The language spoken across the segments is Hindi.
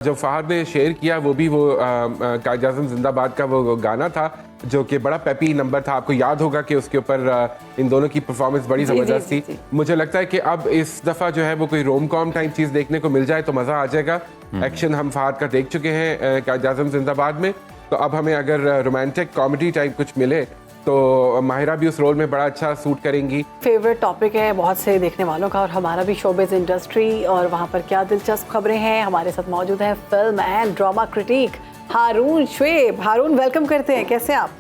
जो फहद ने शेयर किया वो भी वो कायद-ए-आज़म जिंदाबाद का वो गाना था जो कि बड़ा पेपी नंबर था। आपको याद होगा कि उसके ऊपर इन दोनों की परफॉर्मेंस बड़ी ज़बरदस्त थी। मुझे लगता है कि अब इस दफ़ा जो है वो कोई रोम कॉम टाइप चीज़ देखने को मिल जाए तो मज़ा आ जाएगा। एक्शन हम फहद का देख चुके हैं कायद-ए-आज़म जिंदाबाद में, तो अब हमें अगर रोमांटिक कॉमेडी टाइप कुछ मिले तो माहिरा भी उस रोल में बड़ा अच्छा सूट करेंगी। फेवरेट टॉपिक है बहुत से देखने वालों का, और हमारा भी शोबिज़ इंडस्ट्री और वहाँ पर क्या दिलचस्प खबरें हैं। हमारे साथ मौजूद है film and drama critic Haroon Shoaib. Haroon, welcome करते हैं, कैसे आप?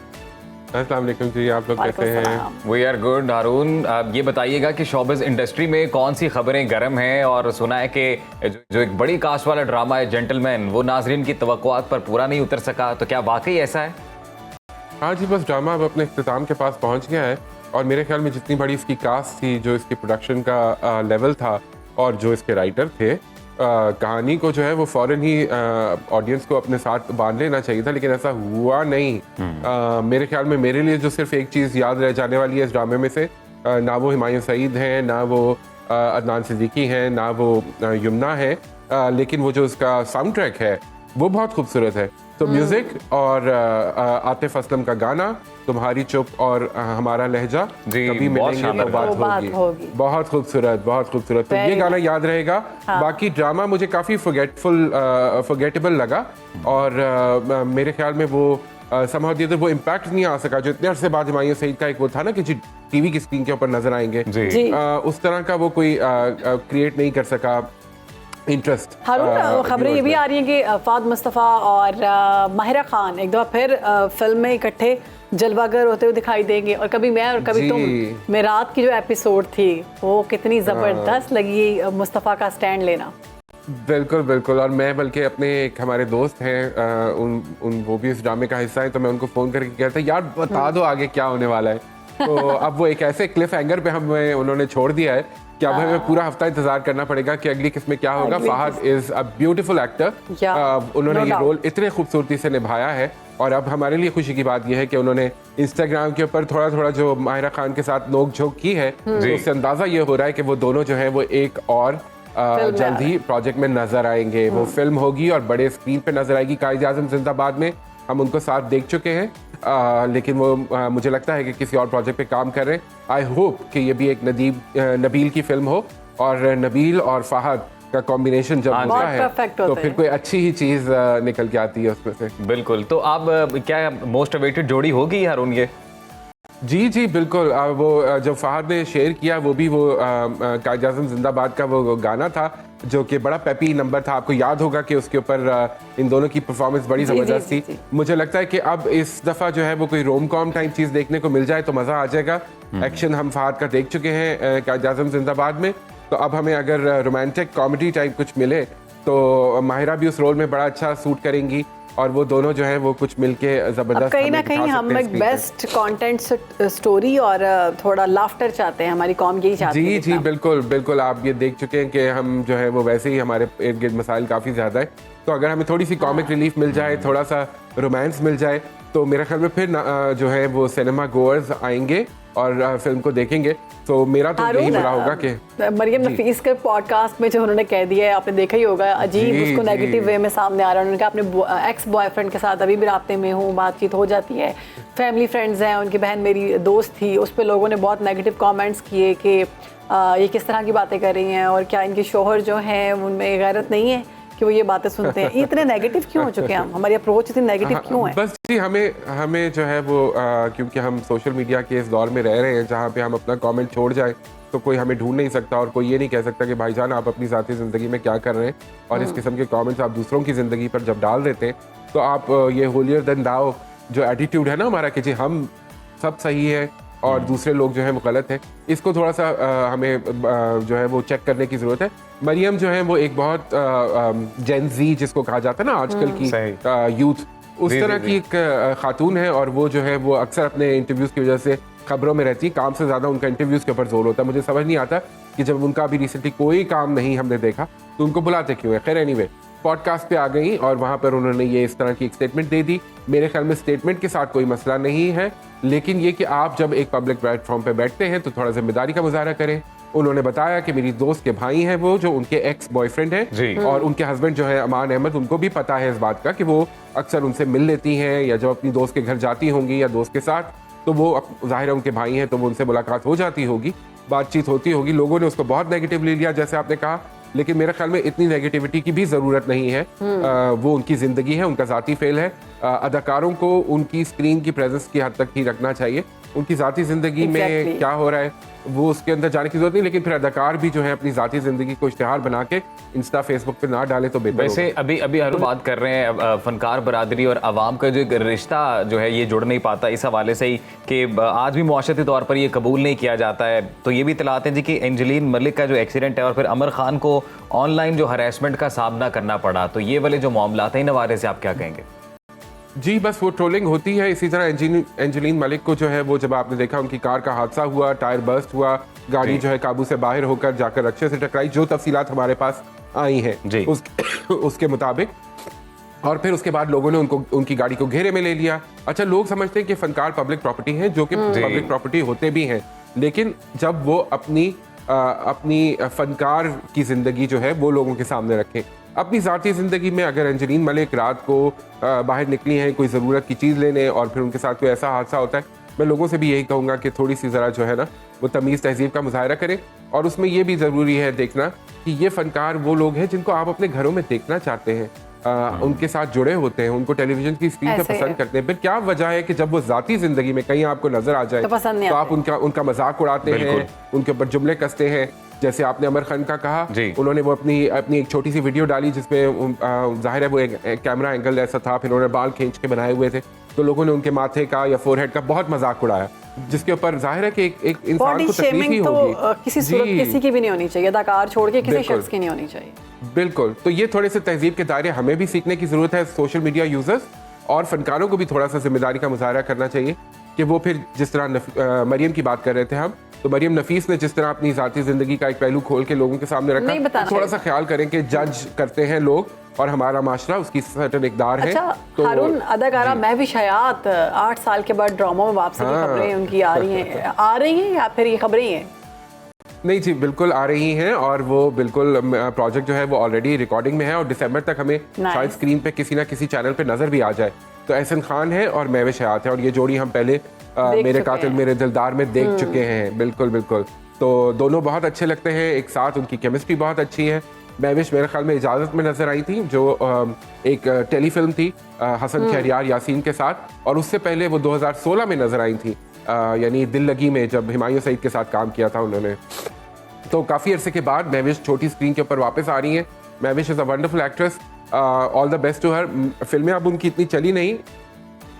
अस्सलाम वालेकुम जी, आप लोग कैसे हैं? We are good. हारून, आप ये बताइएगा कि शोबिज़ इंडस्ट्री में कौन सी खबरें गर्म हैं, और सुना है कि जो एक बड़ी कास्ट वाला ड्रामा है जेंटलमैन, वो नाजरीन की तवक्कुआत पर पूरा नहीं उतर सका, तो क्या वाकई ऐसा है? हाँ जी, बस ड्रामा अब अपने इख्तिताम के पास पहुंच गया है, और मेरे ख्याल में जितनी बड़ी इसकी कास्ट थी, जो इसकी प्रोडक्शन का लेवल था और जो इसके राइटर थे, कहानी को जो है वो फ़ौरन ही ऑडियंस को अपने साथ बांध लेना चाहिए था, लेकिन ऐसा हुआ नहीं। मेरे ख्याल में मेरे लिए जो सिर्फ एक चीज़ याद रह जाने वाली है इस ड्रामे में से, ना वो हुमायूं सईद हैं, ना वो अदनान सिद्दीकी हैं, ना वो यमुना है, लेकिन वो जो उसका साउंड ट्रैक है वो बहुत खूबसूरत है। तो म्यूजिक और आतिफ असलम का गाना तुम्हारी चुप और हमारा लहजा कभी मिलेंगे तो बात होगी, बहुत खूबसूरत, बहुत खूबसूरत। तो ये गाना याद रहेगा। हाँ। बाकी ड्रामा मुझे काफ़ी फॉरगेटेबल लगा, और मेरे ख्याल में वो समहाउ द अदर वो इम्पैक्ट नहीं आ सका जो इतने अरसे बाद हुमायूं सईद का एक वो था ना कि टीवी की स्क्रीन के ऊपर नजर आएंगे, उस तरह का वो कोई क्रिएट नहीं कर सका इंटरेस्ट। हारून, खबरें ये भी आ रही हैं कि फाद मुस्तफ़ा और माहिरा खान एक दफ़ा फिर फिल्म में इकट्ठे जलवागर होते हुए दिखाई देंगे, और कभी मैं और कभी तुम में रात की जो एपिसोड थी वो कितनी ज़बरदस्त लगी, मुस्तफ़ा का स्टैंड लेना। बिल्कुल बिल्कुल, और मैं बल्कि अपने एक हमारे दोस्त हैं उन वो भी इस ड्रामे का हिस्सा है, तो मैं उनको फ़ोन करके कहता यार बता दो आगे क्या होने वाला है। तो अब वो एक ऐसे क्लिफ हैंगर पे हमें उन्होंने छोड़ दिया है कि अब हमें पूरा हफ्ता इंतजार करना पड़ेगा कि अगली किस्म में क्या होगा। Fahad is a beautiful actor, उन्होंने ये रोल इतने खूबसूरती से निभाया है, और अब हमारे लिए खुशी की बात यह है कि उन्होंने इंस्टाग्राम के ऊपर थोड़ा थोड़ा जो माहिरा खान के साथ नोक झोंक की है, तो उससे अंदाजा ये हो रहा है कि वो दोनों जो है वो एक और जल्द ही प्रोजेक्ट में नजर आएंगे। वो फिल्म होगी और बड़े स्क्रीन पे नजर आएगी। कायद-ए-आज़म जिंदाबाद में हम उनको साथ देख चुके हैं, लेकिन वो मुझे लगता है कि किसी और प्रोजेक्ट पे काम कर रहे हैं। आई होप कि ये भी एक नबील की फिल्म हो, और नबील और फहद का कॉम्बिनेशन जब होता है तो फिर कोई अच्छी ही चीज निकल के आती है उसमें से। बिल्कुल। तो आप क्या मोस्ट अवेटेड जोड़ी होगी हारून ये? जी बिल्कुल। वो जो फहद ने शेयर किया वो भी वो कायद-ए-आज़म जिंदाबाद का वो गाना था जो कि बड़ा पेपी नंबर था। आपको याद होगा कि उसके ऊपर इन दोनों की परफॉर्मेंस बड़ी ज़बरदस्त थी। मुझे लगता है कि अब इस दफ़ा जो है वो कोई रोम कॉम टाइप चीज़ देखने को मिल जाए तो मज़ा आ जाएगा। एक्शन हम फहद का देख चुके हैं कायद-ए-आज़म जिंदाबाद में, तो अब हमें अगर रोमांटिक कॉमेडी टाइप कुछ मिले तो माहिरा भी उस रोल में बड़ा अच्छा सूट करेंगी, और वो दोनों जो हैं वो कुछ मिलके जबरदस्त कहीं ना कहीं हम एक बेस्ट कंटेंट स्टोरी और थोड़ा लाफ्टर चाहते हैं, हमारी कॉम यही चाहती है। जी बिल्कुल बिल्कुल, आप ये देख चुके हैं कि हम जो है वो वैसे ही हमारे इर्द गिर्द मसाइल काफ़ी ज़्यादा है, तो अगर हमें थोड़ी सी कॉमिक रिलीफ मिल जाए, थोड़ा सा रोमांस मिल जाए, तो मेरे ख्याल में फिर जो है वो सिनेमा गोअर्स आएंगे और फिल्म को देखेंगे। तो मेरा तो यही बड़ा होगा कि मरियम नफीस के पॉडकास्ट में जो उन्होंने कह दिया है, आपने देखा ही होगा, अजीब उसको नेगेटिव वे में सामने आ रहा है। उन्होंने कहा अपने एक्स बॉयफ्रेंड के साथ अभी भी राब्ते में हूँ, बातचीत हो जाती है, फैमिली फ्रेंड्स हैं, उनकी बहन मेरी दोस्त थी, उस पर लोगों ने बहुत नेगेटिव कॉमेंट्स किए कि ये किस तरह की बातें कर रही हैं, और क्या इनके शोहर जो हैं उनमें गैरत नहीं है कि वो ये बातें सुनते हैं। इतने नेगेटिव क्यों हो चुके हैं हम, हमारी अप्रोच इतनी नेगेटिव क्यों है? बस जी हमें जो है वो क्योंकि हम सोशल मीडिया के इस दौर में रह रहे हैं जहाँ पे हम अपना कमेंट छोड़ जाए तो कोई हमें ढूंढ नहीं सकता, और कोई ये नहीं कह सकता कि भाईजान आप अपनी ज़ाती ज़िंदगी में क्या कर रहे हैं, और इस किस्म के कमेंट्स आप दूसरों की ज़िंदगी पर जब डाल देते हैं तो आप ये होलियर देन दाओ जो एटीट्यूड है ना हमारा कि जी हम सब सही है और दूसरे लोग जो है वो गलत है, इसको थोड़ा सा हमें जो है वो चेक करने की ज़रूरत है। मरियम जो है वो एक बहुत जेन ज़ी जिसको कहा जाता है ना आजकल की यूथ, उस तरह की एक खातून है, और वो जो है वो अक्सर अपने इंटरव्यूज़ की वजह से खबरों में रहती है। काम से ज़्यादा उनका इंटरव्यूज़ के ऊपर जोर होता है। मुझे समझ नहीं आता कि जब उनका अभी रिसेंटली कोई काम नहीं हमने देखा तो उनको बुलाते क्यों है। खैर एनीवे, पॉडकास्ट पे आ गई और वहाँ पर उन्होंने ये इस तरह की एक स्टेटमेंट दे दी। मेरे ख्याल में स्टेटमेंट के साथ कोई मसला नहीं है, लेकिन ये कि आप जब एक पब्लिक प्लेटफॉर्म पे बैठते हैं तो थोड़ा जिम्मेदारी का मुजाहरा करें। उन्होंने बताया कि मेरी दोस्त के भाई हैं वो, जो उनके एक्स बॉयफ्रेंड जी। हैं, और उनके हस्बैंड जो है अमान अहमद, उनको भी पता है इस बात का कि वो अक्सर उनसे मिल लेती हैं, या जब अपनी दोस्त के घर जाती होंगी या दोस्त के साथ, तो वो जाहिर है उनके भाई हैं तो वो उनसे मुलाकात हो जाती होगी, बातचीत होती होगी। लोगों ने उसको बहुत नेगेटिवली लिया जैसे आपने कहा, लेकिन मेरे ख्याल में इतनी नेगेटिविटी की भी ज़रूरत नहीं है। वो उनकी ज़िंदगी है, उनका ज़ाती फेल है। अदाकारों को उनकी स्क्रीन की प्रेजेंस की हद तक ही रखना चाहिए। उनकी ज़ाती ज़िंदगी में क्या हो रहा है वो उसके अंदर जाने की जरूरत नहीं, लेकिन फिर अदाकार भी जो है अपनी ज़ाती ज़िंदगी को इश्तिहार बना के इंस्टा फेसबुक पे ना डाले तो बेहतर वैसे होगा। अभी हर बात कर रहे हैं फनकार बरादरी और आवाम का जो एक रिश्ता जो है ये जुड़ नहीं पाता, इस हवाले से ही कि आज भी मुआशरती तौर पर ये कबूल नहीं किया जाता है। तो ये भी इतलाते हैं जी कि एंजेलिन मलिक का जो एक्सीडेंट है और फिर अमर खान को ऑनलाइन जो हरेसमेंट का सामना करना पड़ा, तो ये वाले जो मामला हैं इन हवाले से आप क्या कहेंगे? जी, बस वो ट्रोलिंग होती है। इसी तरह एंजेलिन मलिक को जो है वो, जब आपने देखा उनकी कार का हादसा हुआ, टायर बर्स्ट हुआ, गाड़ी जो है काबू से बाहर होकर जाकर रक्षे से टकराई, जो तफसीलात हमारे पास आई हैं उसके मुताबिक, और फिर उसके बाद लोगों ने उनकी गाड़ी को घेरे में ले लिया। अच्छा, लोग समझते हैं कि फनकार पब्लिक प्रॉपर्टी हैं, जो कि पब्लिक प्रॉपर्टी होते भी हैं, लेकिन जब वो अपनी फनकार की जिंदगी जो है वो लोगों के सामने रखें। अपनी ज़ाती ज़िंदगी में अगर एंजेलिन मलिक रात को बाहर निकली हैं कोई ज़रूरत की चीज़ लेने और फिर उनके साथ कोई ऐसा हादसा होता है, मैं लोगों से भी यही कहूँगा कि थोड़ी सी ज़रा जो है ना वो तमीज़ तहज़ीब का मुज़ाहरा करें। और उसमें ये भी ज़रूरी है देखना कि ये फ़नकार वो लोग हैं जिनको आप अपने घरों में देखना चाहते हैं, उनके साथ जुड़े होते हैं, उनको टेलीविज़न की स्क्रीन पे पसंद करते हैं। फिर क्या वजह है कि जब वो ज़ाती ज़िंदगी में कहीं आपको नज़र आ जाए तो आप उनका मजाक उड़ाते हैं, उनके ऊपर जुमले कसते हैं। जैसे आपने अमर खान का कहा, उन्होंने वो अपनी एक छोटी सी वीडियो डाली जिसमें जाहिर है वो एक कैमरा एंगल ऐसा था, फिर उन्होंने बाल खींच के बनाए हुए थे, तो लोगों ने उनके माथे का या फोरहेड का बहुत मजाक उड़ाया, जिसके ऊपर जाहिर है कि एक इंसान को तकलीफ ही होगी। किसी सूरत किसी की भी नहीं होनी चाहिए, अदाकार छोड़ के किसी शख्स की नहीं होनी चाहिए। बिल्कुल, तो ये थोड़े से तहजीब के दायरे हमें भी सीखने की जरूरत है। सोशल मीडिया यूजर्स और फनकारों को भी थोड़ा सा जिम्मेदारी का मुजाहरा करना चाहिए कि वो फिर जिस तरह मरियम की बात कर रहे थे हम, तो मरियम नफीस ने जिस तरह अपनी ज़ाती ज़िंदगी का एक पहलू खोल के लोगों के सामने रखा, थोड़ा सा ख्याल करें कि जज करते हैं लोग और हमारा माशरा उसकी सर्टेन इकदार है। तो हारून, अदाकारा महविश हयात 8 साल के बाद ड्रामा में वापसी की खबरें उनकी आ रही हैं या फिर ये खबरें हैं? नहीं जी, बिल्कुल आ रही हैं, और वो बिल्कुल प्रोजेक्ट जो है वो ऑलरेडी रिकॉर्डिंग में है और दिसंबर तक हमें शायद स्क्रीन पे किसी ना किसी चैनल पे नजर भी आ जाए। तो एहसन खान है और महविश हयात है, और ये जोड़ी हम पहले मेरे कातिल मेरे दिलदार में देख चुके हैं। बिल्कुल बिल्कुल, तो दोनों बहुत अच्छे लगते हैं एक साथ, उनकी केमिस्ट्री बहुत अच्छी है। महविश मेरे ख्याल में इजाज़त में नजर आई थी, जो एक टेलीफिल्म थी हसन खैरियार यासीन के साथ, और उससे पहले वो 2016 में नजर आई थी, यानी दिल लगी में, जब हिमायूं सईद के साथ काम किया था उन्होंने। तो काफ़ी अरसे के बाद महविश छोटी स्क्रीन के ऊपर वापस आ रही हैं। Mahwish is a wonderful actress, all the best to her. फिल्में अब उनकी इतनी चली नहीं,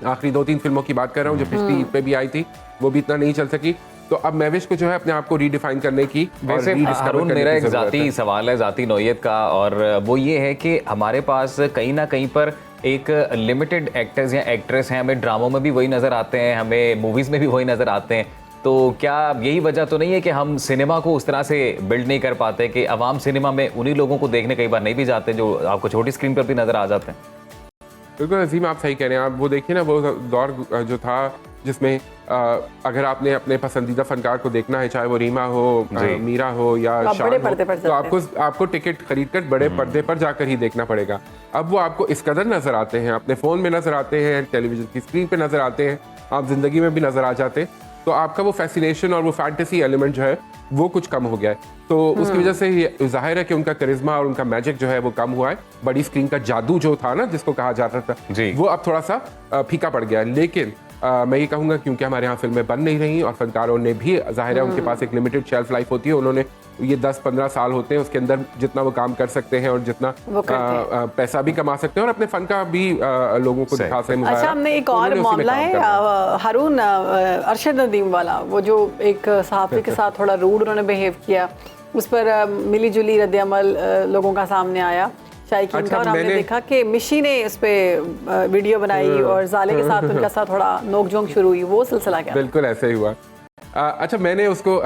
आखिरी 2-3 फिल्मों की बात कर रहा हूँ, जो पिछली ईद पे भी आई थी, वो भी इतना नहीं चल सकी। तो अब महविश को जो है अपने आप को रीडिफाइन करने की, वैसे हारून मेरा एक ज़ाती सवाल है, ज़ाती नौयत का, और वो ये है कि हमारे पास कहीं ना कहीं पर एक लिमिटेड एक्टर्स या एक्ट्रेस हैं, हमें ड्रामों में भी वही नज़र आते हैं, हमें मूवीज़ में भी वही नज़र आते हैं। तो क्या यही वजह तो नहीं है कि हम सिनेमा को उस तरह से बिल्ड नहीं कर पाते कि अवाम सिनेमा में उन्हीं लोगों को देखने कई बार नहीं भी जाते जो आपको छोटी स्क्रीन पर भी नज़र आ जाते हैं? बिल्कुल अजीम, आप सही कह रहे हैं। आप वो देखिए ना, वो दौर जो था जिसमें अगर आपने अपने पसंदीदा फनकार को देखना है, चाहे वो रीमा हो, मीरा हो या शान हो, तो आपको टिकट खरीद कर बड़े पर्दे पर जाकर ही देखना पड़ेगा। अब वो आपको इस कदर नजर आते हैं, अपने फ़ोन में नजर आते हैं, टेलीविजन की स्क्रीन पे नजर आते हैं, आप जिंदगी में भी नजर आ जाते हैं, तो आपका वो फैसिनेशन और वो फैंटेसी एलिमेंट जो है वो कुछ कम हो गया है। तो उसकी वजह से ये जाहिर है कि उनका करिश्मा और उनका मैजिक जो है वो कम हुआ है। बड़ी स्क्रीन का जादू जो था ना, जिसको कहा जाता था, वो अब थोड़ा सा फीका पड़ गया है। लेकिन मैं ये कहूँगा क्योंकि हमारे यहाँ फिल्में बन नहीं रही और फनकारों ने भी, जाहिर है उनके पास एक लिमिटेड शेल्फ लाइफ होती है, उन्होंने ये 10-15 साल होते हैं, उसके अंदर जितना वो काम कर सकते हैं और जितना पैसा भी कमा सकते हैं और अपने फन का भी लोगों को दिखा सकते हैं। अच्छा, हमने एक और मामला है हारून, अरशद नदीम वाला, वो जो एक सहाफ़ी के साथ थोड़ा रूड उन्होंने बिहेव किया, उस पर मिली जुली रद्द-ए-अमल लोगों का सामने आया शायकीन का, और हमने देखा कि मिशी ने इस पे वीडियो बनाई और जाले के साथ उनका साथ थोड़ा नोक-झोंक शुरू हुई। वो सिलसिला क्या? बिल्कुल ऐसे ही हुआ। अच्छा, मैंने उसको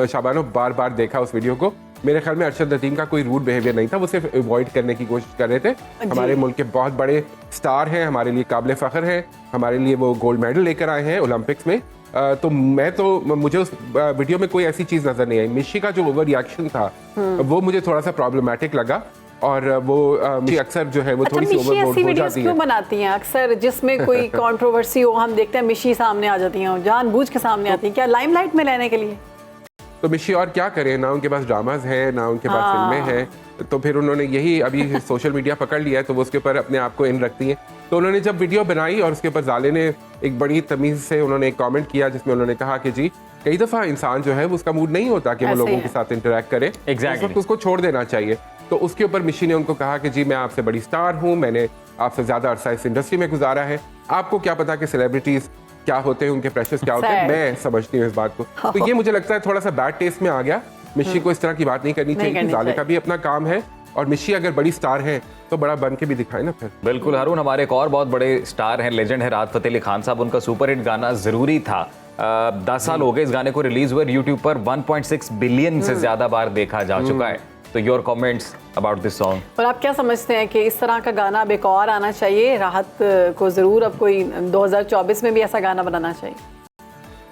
शाबानो बार बार देखा उस वीडियो को। मेरे ख्याल में अरशद नदीम का कोई रूड बिहेवियर नहीं था, वो सिर्फ अवॉइड करने की कोशिश कर रहे थे। हमारे मुल्क के बहुत बड़े स्टार हैं, हमारे लिए काबिल फ़ख्र हैं, हमारे लिए वो गोल्ड मेडल लेकर आए हैं ओलंपिक्स में, तो मुझे उस वीडियो में कोई ऐसी चीज नजर नहीं आई। मिशी का जो ओवर रिएक्शन था वो मुझे थोड़ा सा प्रॉब्लमेटिक लगा, और वो मिशी अक्सर जो है वो अच्छा, थोड़ी सी मिशी ओवरबोर्ड ऐसी हो वीडियोस जाती क्यों है। बनाती हैं अक्सर जिसमें कोई कंट्रोवर्सी हो, हम देखते हैं मिशी सामने आ जाती हैं, जानबूझ के सामने आती हैं, क्या लाइमलाइट में लेने के लिए? तो मिशी और क्या करें, ना उनके पास ड्रामाज है ना उनके पास हाँ। फिल्में हैं, तो फिर उन्होंने यही अभी सोशल मीडिया पकड़ लिया है, तो वो उसके ऊपर अपने आप को इन रखती हैं। तो उन्होंने जब वीडियो बनाई और उसके ऊपर जाले ने एक बड़ी तमीज से उन्होंने एक कमेंट किया जिसमें उन्होंने कहा कि जी कई दफा इंसान जो है वो उसका मूड नहीं होता कि वो ऐसे लोगों ही के है। साथ इंटरेक्ट करे, Exactly. उस वक्त उसको छोड़ देना चाहिए। तो उसके ऊपर मिशी ने उनको कहा कि जी मैं आपसे बड़ी स्टार हूँ, मैंने आपसे ज्यादा अरसा इस इंडस्ट्री में गुजारा है, आपको क्या पता कि सेलिब्रिटीज क्या होते हैं, उनके प्रेशर्स क्या होते हैं, Sad. मैं समझती हूँ इस बात को। तो ये मुझे लगता है थोड़ा सा बैड टेस्ट में आ गया। मिशी को इस तरह की बात नहीं करनी चाहिए, करनी जाले चाहिए। का भी अपना काम है, और मिशी अगर बड़ी स्टार है तो बड़ा बन के भी दिखाए ना फिर। बिल्कुल हारून, हमारे एक और बहुत बड़े स्टार हैं, लेजेंड है राहत फतेह अली खान साहब। उनका सुपर हिट गाना जरूरी था 10 साल हो गए इस गाने को रिलीज हुए, यूट्यूब पर 1.6 बिलियन से ज्यादा बार देखा जा चुका है। तो your comments about this song? और आप क्या समझते हैं कि इस तरह का गाना अब एक और आना चाहिए? राहत को जरूर अब कोई 2024 में भी ऐसा गाना बनाना चाहिए।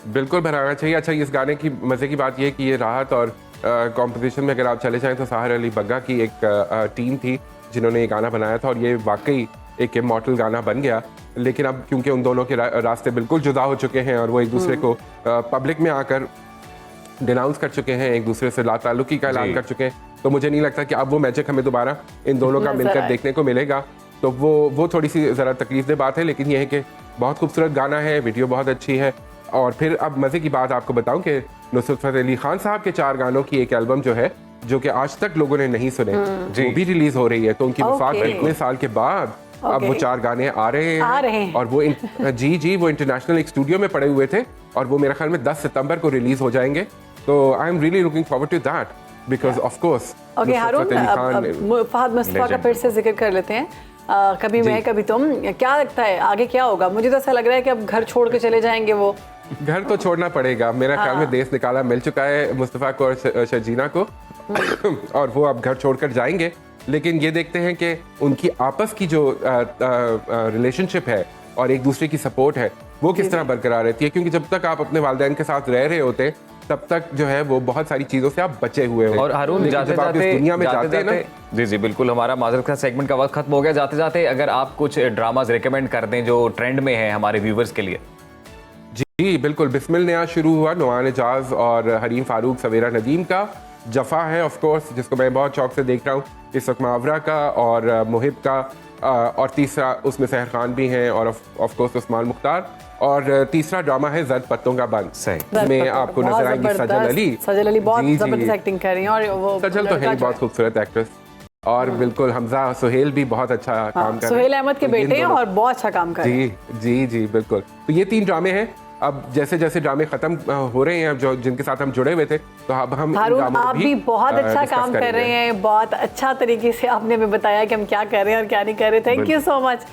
बिल्कुल बनाना चाहिए। अच्छा, इस गाने की मजे की बात यह है कि ये राहत और कंपोजिशन में अगर आप चले जाएं तो साहिर अली बग्गा की एक टीम थी जिन्होंने ये गाना बनाया था, और ये वाकई एक इमॉर्टल गाना बन गया। लेकिन अब क्योंकि उन दोनों के रास्ते बिल्कुल जुदा हो चुके हैं और वो एक दूसरे को पब्लिक में आकर डिनाउंस कर चुके हैं, एक दूसरे से लाताल्लुकी का ऐलान जी। कर चुके हैं, तो मुझे नहीं लगता कि अब वो मैजिक हमें दोबारा इन दोनों का नजर मिलकर आए। देखने को मिलेगा। तो वो थोड़ी सी ज़रा तकलीफ दे बात है, लेकिन यह है कि बहुत खूबसूरत गाना है, वीडियो बहुत अच्छी है। और फिर अब मज़े की बात आपको बताऊं कि नुसरत फतेह अली खान साहब के 4 गानों की एक एल्बम जो है, जो कि आज तक लोगों ने नहीं सुने, वो भी रिलीज हो रही है। तो उनकी वफात Okay. इतने साल के बाद अब वो Okay. 4 गाने आ रहे हैं। आ रहे हैं। और वो जी वो इंटरनेशनल एक स्टूडियो में पड़े हुए थे, और वो मेरे ख्याल में 10 सितंबर को रिलीज हो जाएंगे। तो I am really looking forward to that, because of course okay Haroon, अब फहद मुस्तफा का फिर से जिक्र कर लेते हैं। कभी मैं कभी तुम, क्या लगता है आगे क्या होगा? मुझे तो ऐसा लग रहा है कि अब घर छोड़ के चले जाएंगे वो। घर तो छोड़ना पड़ेगा, मेरा ख्याल में देश निकाला मिल चुका है मुस्तफ़ा को और शर्जीना को और वो अब घर छोड़कर जाएंगे। लेकिन ये देखते हैं कि उनकी आपस की जो रिलेशनशिप है और एक दूसरे की सपोर्ट है वो किस तरह बरकरार रहती है, क्योंकि जब तक आप अपने वालिदैन के साथ रह रहे होते तब तक जो है वो बहुत सारी चीजों से आप बचे हुए हो। और हारून, लेकिन जाते जब आप इस जाते दुनिया में जाते हैं ना, जी जी बिल्कुल, हमारा माजरत का सेगमेंट का वक्त खत्म हो गया। जाते जाते अगर आप कुछ ड्रामाज रिकमेंड कर दें जो ट्रेंड में है हमारे व्यूवर्स के लिए। जी बिल्कुल। बिस्मिल नया शुरू हुआ, नुआन एजाज और हरीम फारूक सवेरा नदीम का। जफ़ा है ऑफ कोर्स, जिसको मैं बहुत शौक से देख रहा हूँ इस वक्त, मावरा का और मुहिब का, और तीसरा उसमें सहर खान भी हैं और ऑफ कोर्स उस्मान मुख्तार, और तीसरा ड्रामा है जर्द पत्तों का बंद। सही। इसमें आपको बहुत नजर आएंगी जबरदस्त। सजल अली। सजल अली बहुत जी, जी। जबरदस्त एक्टिंग कर रही हैं, और वो सजल तो है लड़का ही जो बहुत खूबसूरत एक्ट्रेस, और बिल्कुल हमजा सुहेल भी बहुत अच्छा काम कर रहे हैं। सुहेल अहमद के तो इन बेटे हैं दोनों- और बहुत अच्छा काम कर रहे हैं। जी जी जी बिल्कुल। तो ये 3 ड्रामे हैं। अब जैसे जैसे ड्रामे खत्म हो रहे हैं, अब जो जिनके साथ हम जुड़े हुए थे, तो अब हम इन हारून, ड्रामों को आप भी बहुत अच्छा डिस्कस काम कर करेंगे। रहे हैं, बहुत अच्छा तरीके से आपने हमें बताया कि हम क्या कर रहे हैं और क्या नहीं कर रहे। Thank you so much.